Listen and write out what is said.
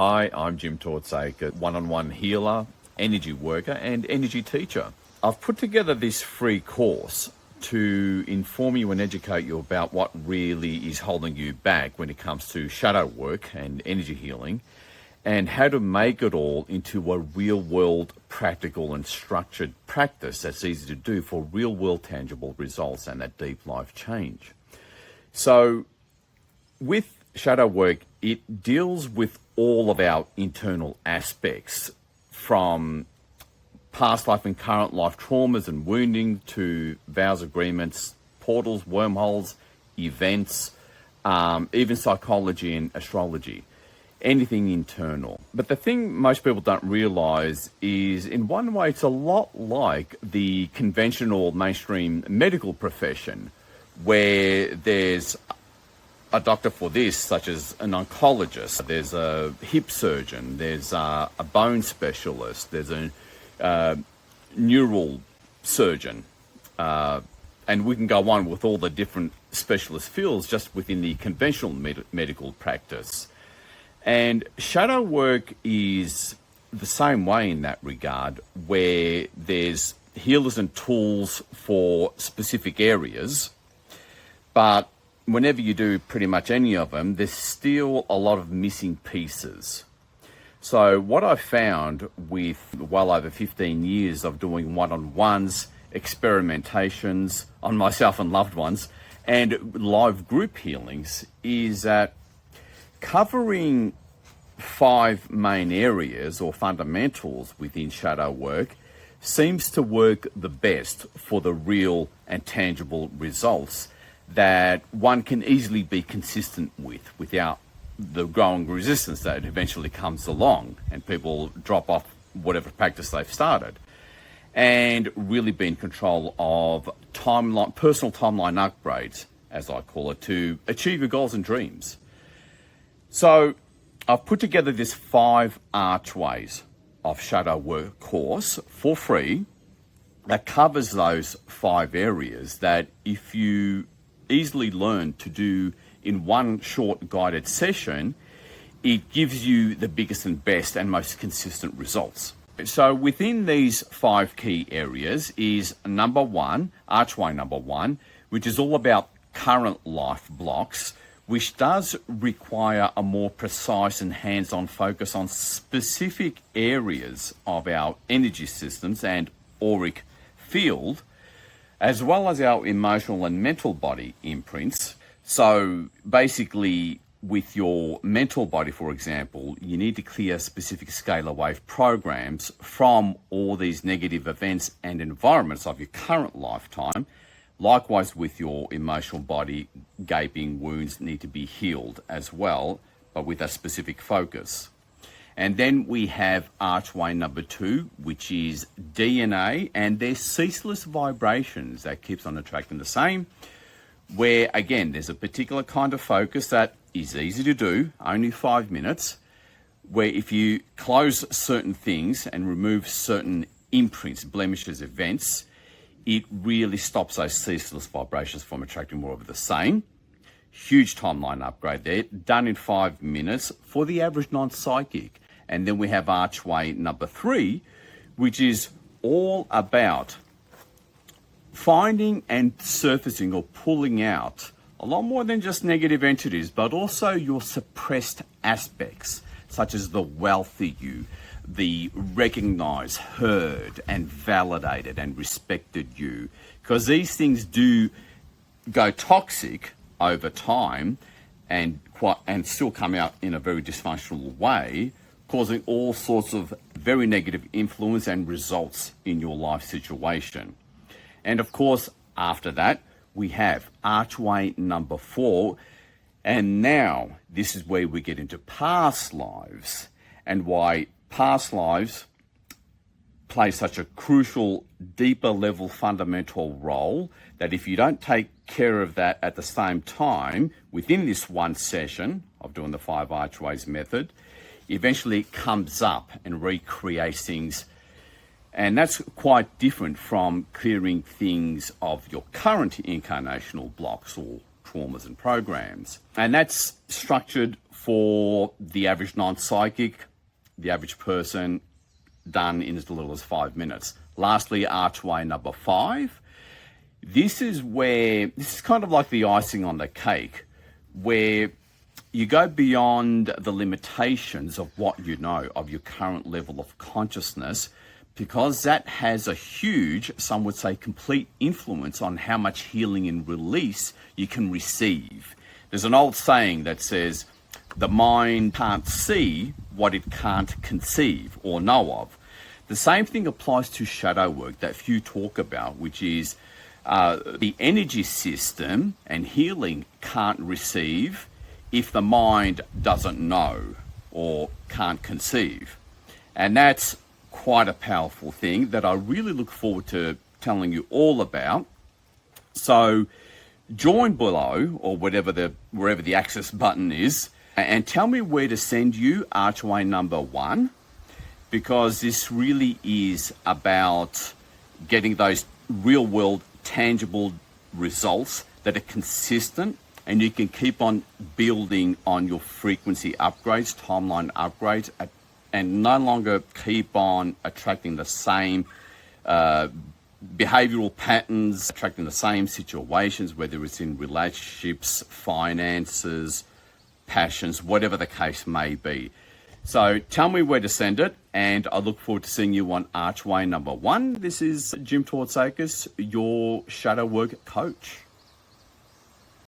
Hi, I'm Jim Tortsake, a one-on-one healer, energy worker and energy teacher. I've put together this free course to inform you and educate you about what really is holding you back when it comes to shadow work and energy healing, and how to make it all into a real-world, practical and structured practice that's easy to do for real-world tangible results and that deep life change. So with shadow work, it deals with all of our internal aspects, from past life and current life traumas and wounding to vows, agreements, portals, wormholes, events, even psychology and astrology, anything internal. But the thing most people don't realize is, in one way, it's a lot like the conventional mainstream medical profession, where there's a doctor for this, such as an oncologist, there's a hip surgeon, there's a bone specialist, there's a neural surgeon, and we can go on with all the different specialist fields just within the conventional medical practice. And shadow work is the same way in that regard, where there's healers and tools for specific areas, but whenever you do pretty much any of them, there's still a lot of missing pieces. So what I've found with well over 15 years of doing one-on-ones, experimentations on myself and loved ones, and live group healings, is that covering 5 main areas or fundamentals within shadow work seems to work the best for the real and tangible results that one can easily be consistent with, without the growing resistance that eventually comes along and people drop off whatever practice they've started, and really be in control of timeline, personal timeline upgrades, as I call it, to achieve your goals and dreams. So I've put together this 5 Archways of shadow work course for free that covers those 5 areas that, if you easily learn to do in one short guided session, it gives you the biggest and best and most consistent results. So within these 5 key areas is number 1, Archway number 1, which is all about current life blocks, which does require a more precise and hands-on focus on specific areas of our energy systems and auric field, as well as our emotional and mental body imprints. So basically, with your mental body, for example, you need to clear specific scalar wave programs from all these negative events and environments of your current lifetime. Likewise, with your emotional body, gaping wounds need to be healed as well, but with a specific focus. And then we have Archway number 2, which is DNA and their ceaseless vibrations that keeps on attracting the same, where again, there's a particular kind of focus that is easy to do, only 5 minutes, where if you close certain things and remove certain imprints, blemishes, events, it really stops those ceaseless vibrations from attracting more of the same. Huge timeline upgrade there, done in 5 minutes for the average non-psychic. And then we have Archway number 3, which is all about finding and surfacing or pulling out a lot more than just negative entities, but also your suppressed aspects, such as the wealthy you, the recognized, heard and validated and respected you, because these things do go toxic over time and still come out in a very dysfunctional way, causing all sorts of very negative influence and results in your life situation. And of course, after that, we have Archway number 4. And now this is where we get into past lives, and why past lives play such a crucial, deeper level fundamental role, that if you don't take care of that at the same time within this one session of doing the 5 Archways method, eventually it comes up and recreates things. And that's quite different from clearing things of your current incarnational blocks or traumas and programs. And that's structured for the average non-psychic, the average person, done in as little as 5 minutes. Lastly, Archway number 5. This is kind of like the icing on the cake, where you go beyond the limitations of what you know, of your current level of consciousness, because that has a huge, some would say complete influence on how much healing and release you can receive. There's an old saying that says, the mind can't see what it can't conceive or know of. The same thing applies to shadow work that few talk about, which is the energy system and healing can't receive if the mind doesn't know or can't conceive. And that's quite a powerful thing that I really look forward to telling you all about. So join below, or wherever the access button is, and tell me where to send you Archway number 1, because this really is about getting those real world tangible results that are consistent, and you can keep on building on your frequency upgrades, timeline upgrades, and no longer keep on attracting the same behavioral patterns, attracting the same situations, whether it's in relationships, finances, passions, whatever the case may be. So tell me where to send it, and I look forward to seeing you on Archway number 1. This is Jim Tortsakis, your shadow work coach.